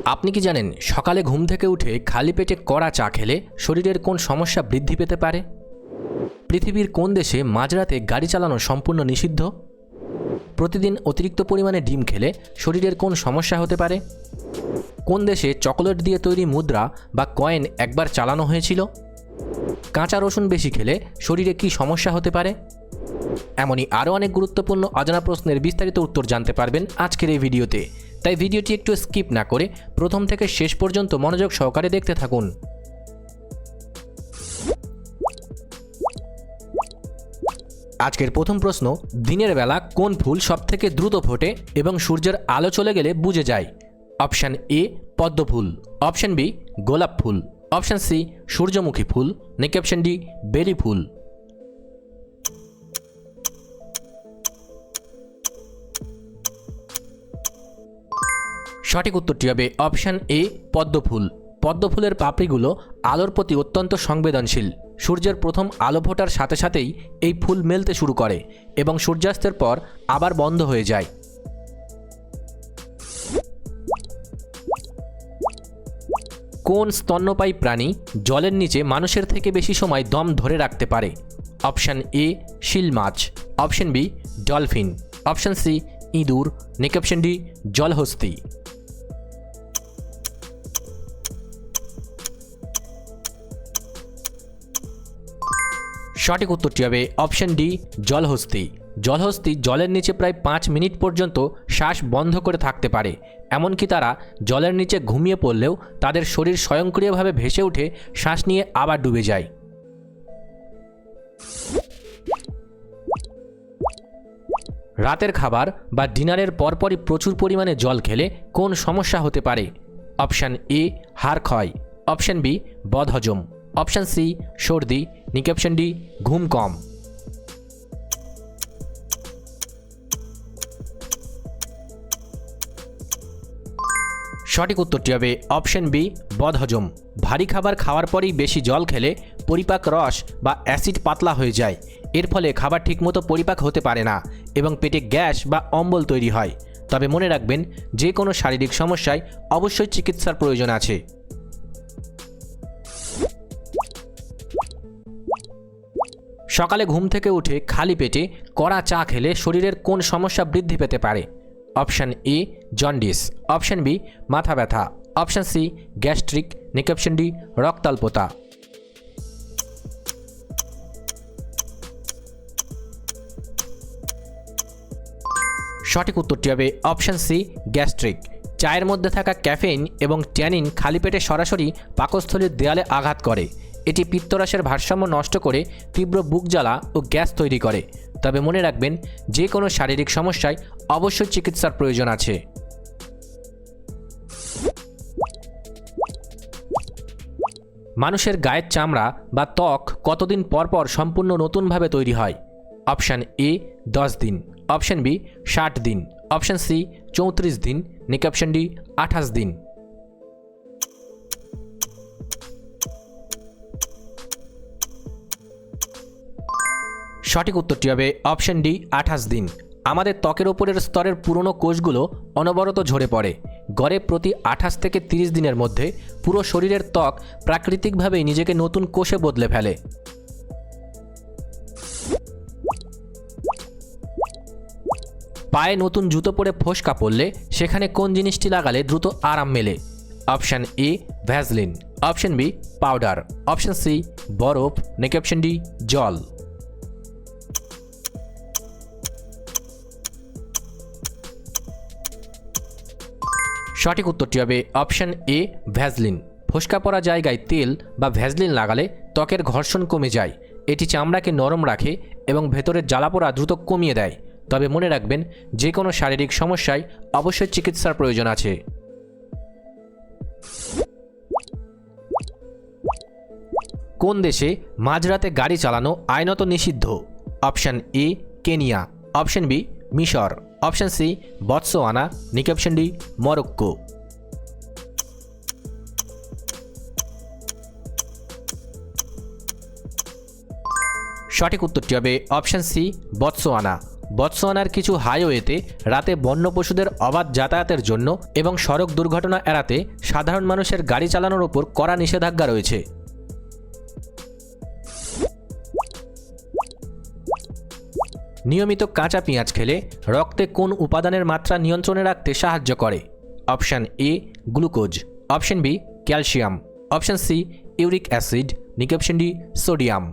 আপনি কি জানেন সকালে ঘুম থেকে উঠে খালি পেটে কড়া চা খেলে শরীরের কোন সমস্যা বৃদ্ধি পেতে পারে? পৃথিবীর কোন দেশে মাঝরাতে গাড়ি চালানো সম্পূর্ণ নিষিদ্ধ? প্রতিদিন অতিরিক্ত পরিমাণে ডিম খেলে শরীরের কোন সমস্যা হতে পারে? কোন দেশে চকোলেট দিয়ে তৈরি মুদ্রা বা কয়েন একবার চালানো হয়েছিল? কাঁচা রসুন বেশি খেলে শরীরে কী সমস্যা হতে পারে? এমনই আরও অনেক গুরুত্বপূর্ণ অজানা প্রশ্নের বিস্তারিত উত্তর জানতে পারবেন আজকের এই ভিডিওতে। তাই ভিডিওটি একটু স্কিপ না করে প্রথম থেকে শেষ পর্যন্ত মনোযোগ সহকারে দেখতে থাকুন। আজকের প্রথম প্রশ্ন, দিনের বেলা কোন ফুল সবথেকে দ্রুত ফোটে এবং সূর্যের আলো চলে গেলে বুঝে যায়? অপশান এ পদ্ম ফুল, অপশান বি গোলাপ ফুল, অপশান সি সূর্যমুখী ফুল, নাকি অপশান ডি বেলি ফুল? সঠিক উত্তরটি হবে অপশান এ পদ্ম ফুল। পদ্ম ফুলের পাপড়িগুলো আলোর প্রতি অত্যন্ত সংবেদনশীল। সূর্যের প্রথম আলো ফোটার সাথে সাথেই এই ফুল মেলতে শুরু করে এবং সূর্যাস্তের পর আবার বন্ধ হয়ে যায়। কোন স্তন্যপায়ী প্রাণী জলের নিচে মানুষের থেকে বেশি সময় দম ধরে রাখতে পারে? অপশান এ শিল মাছ, option B dolphin, option C ইঁদুর, নাকি অপশান ডি জলহস্তী? সঠিক উত্তরটি হবে অপশান ডি জলহস্তী। জলহস্তী জলের নিচে প্রায় 5 মিনিট পর্যন্ত শ্বাস বন্ধ করে থাকতে পারে। এমনকি তারা জলের নিচে ঘুমিয়ে পড়লেও তাদের শরীর স্বয়ংক্রিয়ভাবে ভেসে উঠে শ্বাস নিয়ে আবার ডুবে যায়। রাতের খাবার বা ডিনারের পরপরই প্রচুর পরিমাণে জল খেলে কোন সমস্যা হতে পারে? অপশান এ হাড় ক্ষয়, অপশান বি বদহজম, অপশান সি সর্দি, নাকি অপশান ডি ঘুম কম? সঠিক উত্তরটি হবে অপশান বি বদহজম। ভারী খাবার খাওয়ার পরেই বেশি জল খেলে পরিপাক রস বা অ্যাসিড পাতলা হয়ে যায়। এর ফলে খাবার ঠিকমতো পরিপাক হতে পারে না এবং পেটে গ্যাস বা অম্বল তৈরি হয়। তবে মনে রাখবেন, যে কোনো শারীরিক সমস্যায় অবশ্যই চিকিৎসার প্রয়োজন আছে। সকালে ঘুম থেকে উঠে খালি পেটে কড়া চা খেলে শরীরের কোন সমস্যা বৃদ্ধি পেতে পারে? Option A jaundice, option B মাথা ব্যথা, অপশান সি গ্যাস্ট্রিক, নাকি অপশান ডি রক্তাল্পতা? সঠিক উত্তরটি হবে অপশান সি গ্যাস্ট্রিক। চায়ের মধ্যে থাকা ক্যাফেইন এবং ট্যানিন খালি পেটে সরাসরি পাকস্থলীর দেয়ালে আঘাত করে। এটি পিত্তরসের ভারসাম্য নষ্ট করে তীব্র বুক জ্বালা ও গ্যাস তৈরি করে। তবে মনে রাখবেন, যে কোনো শারীরিক সমস্যায় অবশ্যই চিকিৎসার প্রয়োজন আছে। মানুষের গায়ের চামড়া বা ত্বক কতদিন পর পর সম্পূর্ণ নতুনভাবে তৈরি হয়? অপশান এ 10 দিন, অপশান বি 60 দিন, অপশান সি 34 দিন, নাকি অপশান ডি 28 দিন? সঠিক উত্তরটি হবে অপশান ডি 28 দিন। আমাদের ত্বকের ওপরের স্তরের পুরনো কোষগুলো অনবরত ঝরে পড়ে। গড়ে প্রতি 28 থেকে 30 দিনের মধ্যে পুরো শরীরের ত্বক প্রাকৃতিকভাবেই নিজেকে নতুন কোষে বদলে ফেলে। পায়ে নতুন জুতো পরে ফোসকা পড়লে সেখানে কোন জিনিসটি লাগালে দ্রুত আরাম মেলে? Option A Vaseline, option B powder, option C বরফ, নাকি অপশান ডি জল? সঠিক উত্তরটি হবে অপশান এ ভ্যাসলিন। ফোসকা পড়া জায়গায় তেল বা ভ্যাসলিন লাগালে ত্বকের ঘর্ষণ কমে যায়। এটি চামড়াকে নরম রাখে এবং ভেতরের জ্বালাপোড়া দ্রুত কমিয়ে দেয়। তবে মনে রাখবেন, যে কোনো শারীরিক সমস্যায় অবশ্যই চিকিৎসার প্রয়োজন আছে। কোন দেশে মাঝরাতে গাড়ি চালানো আইনত নিষিদ্ধ? Option A Kenya, option B মিশর, অপশান সি বতসোয়ানা, নাকি অপশান ডি মরক্কো? সঠিক উত্তরটি হবে অপশান সি বতসোয়ানা। বতসোয়ানার কিছু হাইওয়েতে রাতে বন্য পশুদের অবাধ যাতায়াতের জন্য এবং সড়ক দুর্ঘটনা এড়াতে সাধারণ মানুষের গাড়ি চালানোর উপর কড়া নিষেধাজ্ঞা রয়েছে। নিয়মিত কাঁচা পেঁয়াজ খেলে রক্তে কোন উপাদানের মাত্রা নিয়ন্ত্রণে রাখতে সাহায্য করে? Option A glucose, option B calcium, option C uric acid, নাকি অপশান ডি সোডিয়াম।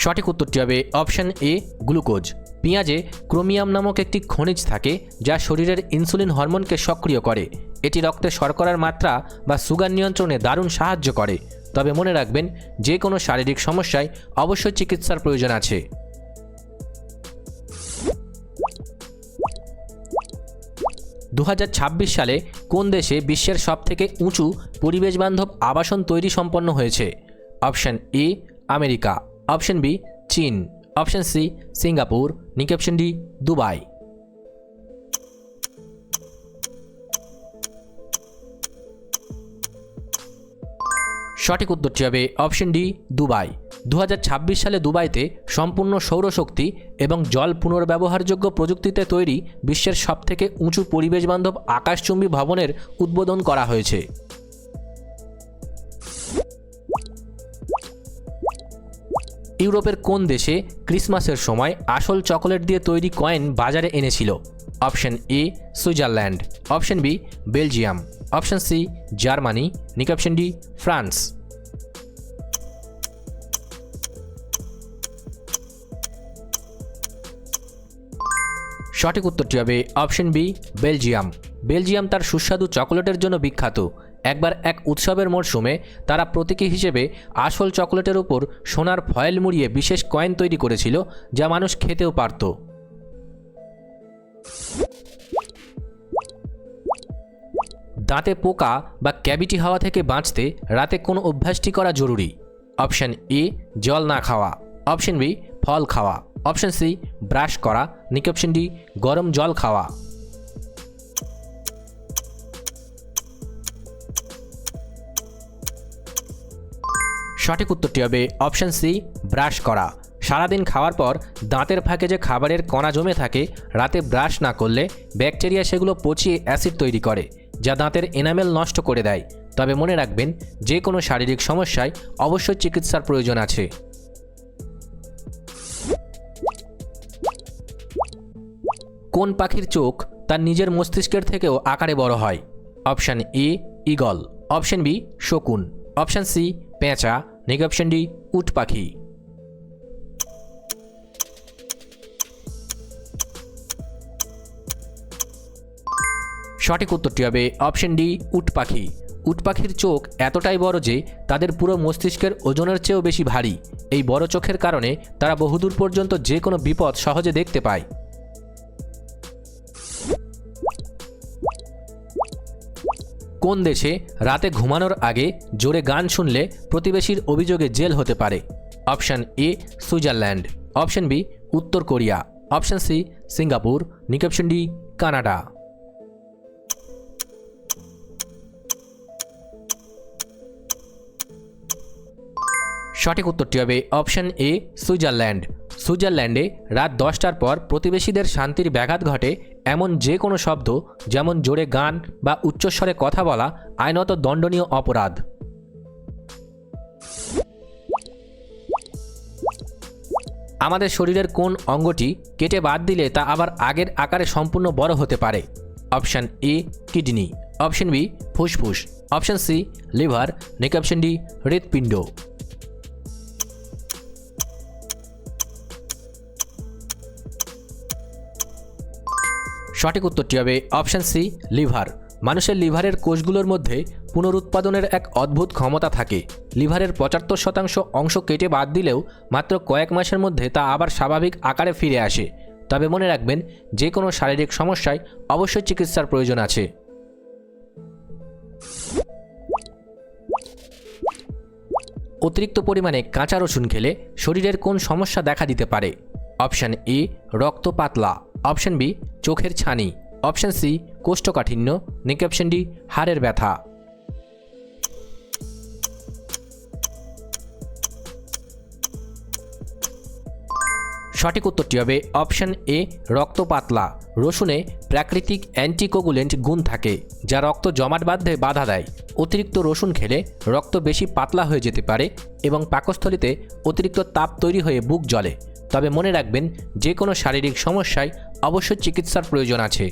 সঠিক উত্তরটি হবে অপশান এ গ্লুকোজ। পেঁয়াজে ক্রোমিয়াম নামক একটি খনিজ থাকে যা শরীরের ইনসুলিন হরমোনকে সক্রিয় করে। এটি রক্তে শর্করার মাত্রা বা সুগার নিয়ন্ত্রণে দারুণ সাহায্য করে। তবে মনে রাখবেন, যে কোনো শারীরিক সমস্যায় অবশ্যই চিকিৎসার প্রয়োজন আছে। দু সালে কোন দেশে বিশ্বের সবথেকে উঁচু পরিবেশবান্ধব আবাসন তৈরি সম্পন্ন হয়েছে? Option A America, option B চীন, অপশান সি সিঙ্গাপুর, নাকি অপশান ডি দুবাই। সঠিক উত্তরটি হবে অপশান ডি দুবাই। 2026 সালে দুবাইতে সম্পূর্ণ সৌরশক্তি এবং জল পুনর্ব্যবহারযোগ্য প্রযুক্তিতে তৈরি বিশ্বের সবথেকে উঁচু পরিবেশবান্ধব আকাশচুম্বী ভবনের উদ্বোধন করা হয়েছে। ইউরোপের কোন দেশে ক্রিসমাসের সময় আসল চকোলেট দিয়ে তৈরি কয়েন বাজারে এনেছিল? Option A Switzerland, option B Belgium, option C Germany, নাকি অপশান ডি ফ্রান্স। সঠিক উত্তরটি হবে অপশান বি বেলজিয়াম। বেলজিয়াম তার সুস্বাদু চকোলেটের জন্য বিখ্যাত। একবার এক উৎসবের মরশুমে তারা প্রতীকী হিসেবে আসল চকোলেটের উপর সোনার ফয়েল মুড়িয়ে বিশেষ কয়েন তৈরি করেছিল, যা মানুষ খেতেও পারত। দাঁতে পোকা বা ক্যাভিটি হওয়া থেকে বাঁচতে রাতে কোন অভ্যাসটি করা জরুরি? অপশান এ জল না খাওয়া, অপশান বি ফল খাওয়া, অপশান সি ব্রাশ করা, নাকি অপশান ডি গরম জল খাওয়া। সঠিক উত্তরটি হবে অপশান সি ব্রাশ করা। সারাদিন খাওয়ার পর দাঁতের ফাঁকে যে খাবারের কণা জমে থাকে, রাতে ব্রাশ না করলে ব্যাকটেরিয়া সেগুলো পচিয়ে অ্যাসিড তৈরি করে, যা দাঁতের এনামেল নষ্ট করে দেয়। তবে মনে রাখবেন, যে কোনো শারীরিক সমস্যায় অবশ্যই চিকিৎসার প্রয়োজন আছে। কোন পাখির চোখ তার নিজের মস্তিষ্কের থেকেও আকারে বড় হয়? Option A eagle, option B শকুন, অপশান সি পেঁচা, নাকি অপশান ডি উট পাখি। সঠিক উত্তরটি হবে অপশান ডি উট পাখি। উট পাখির চোখ এতটাই বড় যে তাদের পুরো মস্তিষ্কের ওজনের চেয়েও বেশি ভারী। এই বড় চোখের কারণে তারা বহুদূর পর্যন্ত যে কোনো বিপদ সহজে দেখতে পায়। কোন দেশে রাতে ঘুমানোর আগে জোরে গান শুনলে প্রতিবেশীর অভিযোগে জেল হতে পারে? Option A Switzerland, option B উত্তর কোরিয়া, অপশান সি সিঙ্গাপুর, নাকি অপশান ডি কানাডা। সঠিক উত্তরটি হবে অপশান এ সুইজারল্যান্ড। সুইজারল্যান্ডে রাত 10টার পর প্রতিবেশীদের শান্তির ব্যাঘাত ঘটে এমন যে কোনো শব্দ, যেমন জোরে গান বা উচ্চস্বরে কথা বলা, আইনত দণ্ডনীয় অপরাধ। আমাদের শরীরের কোন অঙ্গটি কেটে বাদ দিলে তা আবার আগের আকারে সম্পূর্ণ বড় হতে পারে? Option A kidney, option B ফুসফুস, অপশান সি লিভার, নাকি অপশান ডি হৃৎপিণ্ড। সঠিক উত্তরটি হবে অপশান সি লিভার। মানুষের লিভারের কোষগুলোর মধ্যে পুনরুৎপাদনের এক অদ্ভুত ক্ষমতা থাকে। লিভারের 75% অংশ কেটে বাদ দিলেও মাত্র কয়েক মাসের মধ্যে তা আবার স্বাভাবিক আকারে ফিরে আসে। তবে মনে রাখবেন, যে কোনো শারীরিক সমস্যায় অবশ্যই চিকিৎসার প্রয়োজন আছে। অতিরিক্ত পরিমাণে কাঁচা রসুন খেলে শরীরের কোন সমস্যা দেখা দিতে পারে? অপশান এ রক্ত পাতলা, অপশান বি চোখের ছানি, অপশান সি কোষ্ঠকাঠিন্য, নাকি অপশান ডি হাড়ের ব্যথা। সঠিক উত্তরটি হবে অপশন এ রক্ত পাতলা। রসুনে প্রাকৃতিক অ্যান্টিকোগুলেন্ট গুণ থাকে যা রক্ত জমাট বাঁধতে বাধা দেয়। অতিরিক্ত রসুন খেলে রক্ত বেশি পাতলা হয়ে যেতে পারে এবং পাকস্থলীতে অতিরিক্ত তাপ তৈরি হয়ে বুক জ্বলে। তবে মনে রাখবেন, যে কোনো শারীরিক সমস্যায় অবশ্যই চিকিৎসার প্রয়োজন আছে।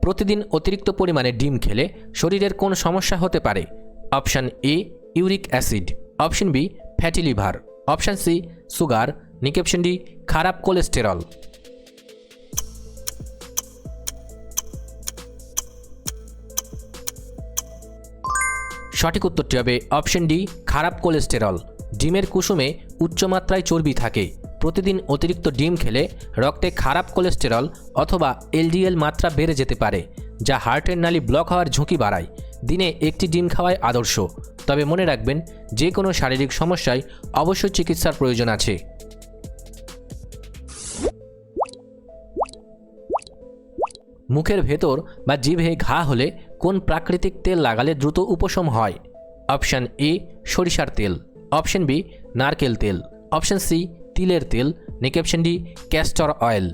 প্রতিদিন অতিরিক্ত পরিমাণে ডিম খেলে শরীরের কোন সমস্যা হতে পারে? Option A uric acid, option B fatty liver, option C sugar, option D খারাপ কোলেস্টেরল। সঠিক উত্তরটি হবে অপশন ডি খারাপ কোলেস্টেরল। ডিমের কুসুমে উচ্চমাত্রায় চর্বি থাকে। প্রতিদিন অতিরিক্ত ডিম খেলে রক্তে খারাপ কোলেস্টেরল অথবা এলডিএল মাত্রা বেড়ে যেতে পারে, যা হার্টের নালি ব্লক হওয়ার ঝুঁকি বাড়ায়। দিনে একটি ডিম খাওয়াই আদর্শ। তবে মনে রাখবেন, যে কোনো শারীরিক সমস্যায় অবশ্যই চিকিৎসার প্রয়োজন আছে। মুখের ভেতর বা জিভে ঘা হলে কোন প্রাকৃতিক তেল লাগালে দ্রুত উপশম হয়? অপশান এ সরিষার তেল, অপশন বি নারকেল তেল, অপশন সি তিলের তেল, অপশন ডি ক্যাস্টর অয়েল।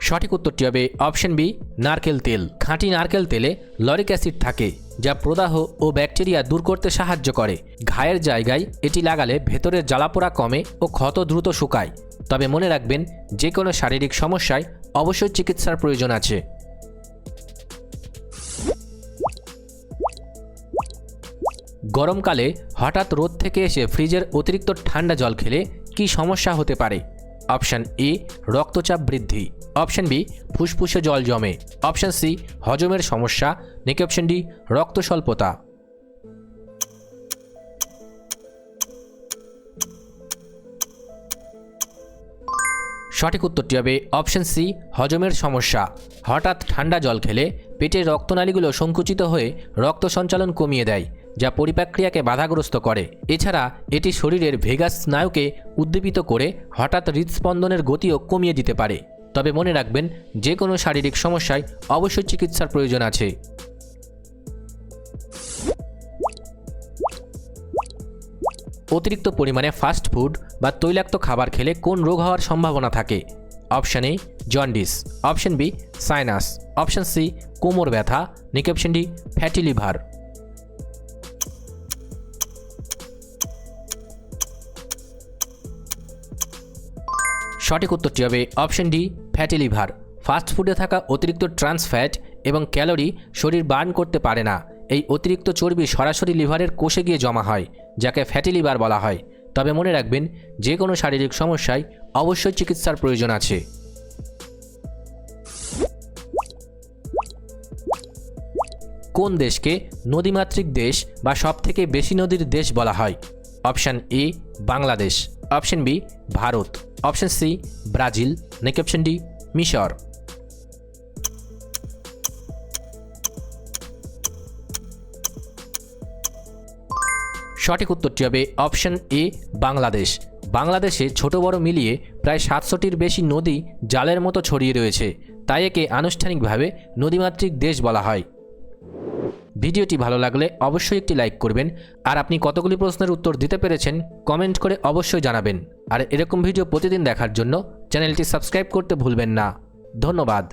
সঠিক উত্তরটি হবে অপশন বি নারকেল তেল। খাঁটি নারকেল তেলে লরিক অ্যাসিড থাকে, যা প্রদাহ ও ব্যাকটেরিয়া দূর করতে সাহায্য করে। ঘায়ের জায়গায় এটি লাগালে ভেতরের জ্বালাপোড়া কমে ও ক্ষত দ্রুত শুকায়। তবে মনে রাখবেন, যে কোনো শারীরিক সমস্যায় অবশ্যই চিকিৎসার প্রয়োজন আছে। গরমকালে হঠাৎ রোদ থেকে এসে ফ্রিজের অতিরিক্ত ঠান্ডা জল খেলে কী সমস্যা হতে পারে? অপশান এ রক্তচাপ বৃদ্ধি, অপশন বি ফুসফুসে জল জমে, অপশন সি হজমের সমস্যা, অপশন ডি রক্ত স্বল্পতা। সঠিক উত্তরটি হবে অপশন সি হজমের সমস্যা। হঠাৎ ঠান্ডা জল খেলে পেটের রক্তনালীগুলো সংকুচিত হয়ে রক্ত সঞ্চালন কমিয়ে দেয়, যা পরিপাক্রিয়াকে বাধাগ্রস্ত করে। এছাড়া এটি শরীরের ভেগাস স্নায়ুকে উদ্দীপিত করে হঠাৎ হৃদস্পন্দনের গতিও কমিয়ে দিতে পারে। তবে মনে রাখবেন, যে কোনো শারীরিক সমস্যায় অবশ্যই চিকিৎসার প্রয়োজন আছে। অতিরিক্ত পরিমাণে ফাস্ট ফুড বা তৈলাক্ত খাবার খেলে কোন রোগ হওয়ার সম্ভাবনা থাকে? Option A jaundice, option B sinus, option C কোমর ব্যথা, অপশন ডি ফ্যাটি লিভার। সঠিক উত্তরটি হবে option D fatty liver. Fast ফুডে থাকা অতিরিক্ত ট্রান্স ফ্যাট এবং ক্যালোরি শরীর বার্ন করতে পারে না। এই অতিরিক্ত চর্বি সরাসরি লিভারের কোষে গিয়ে জমা হয়, যাকে ফ্যাটি লিভার বলা হয়। তবে মনে রাখবেন, যে কোনো শারীরিক সমস্যায় অবশ্যই চিকিৎসার প্রয়োজন আছে। কোন দেশকে নদীমাতৃক দেশ বা সবথেকে বেশি নদীর দেশ বলা হয়? Option A Bangladesh, option B Bharat, option C Brazil, option D মিশর। সঠিক উত্তরটি হবে অপশন এ বাংলাদেশ। বাংলাদেশে ছোট বড় মিলিয়ে প্রায় 700টির বেশি নদী জালের মতো ছড়িয়ে রয়েছে, তাই একে আনুষ্ঠানিকভাবে নদীমাতৃক দেশ বলা হয়। ভিডিওটি ভালো লাগলে অবশ্যই একটি লাইক করবেন। আর আপনি কতগুলি প্রশ্নের উত্তর দিতে পেরেছেন কমেন্ট করে অবশ্যই জানাবেন। আর এরকম ভিডিও প্রতিদিন দেখার জন্য চ্যানেলটি সাবস্ক্রাইব করতে ভুলবেন না। ধন্যবাদ।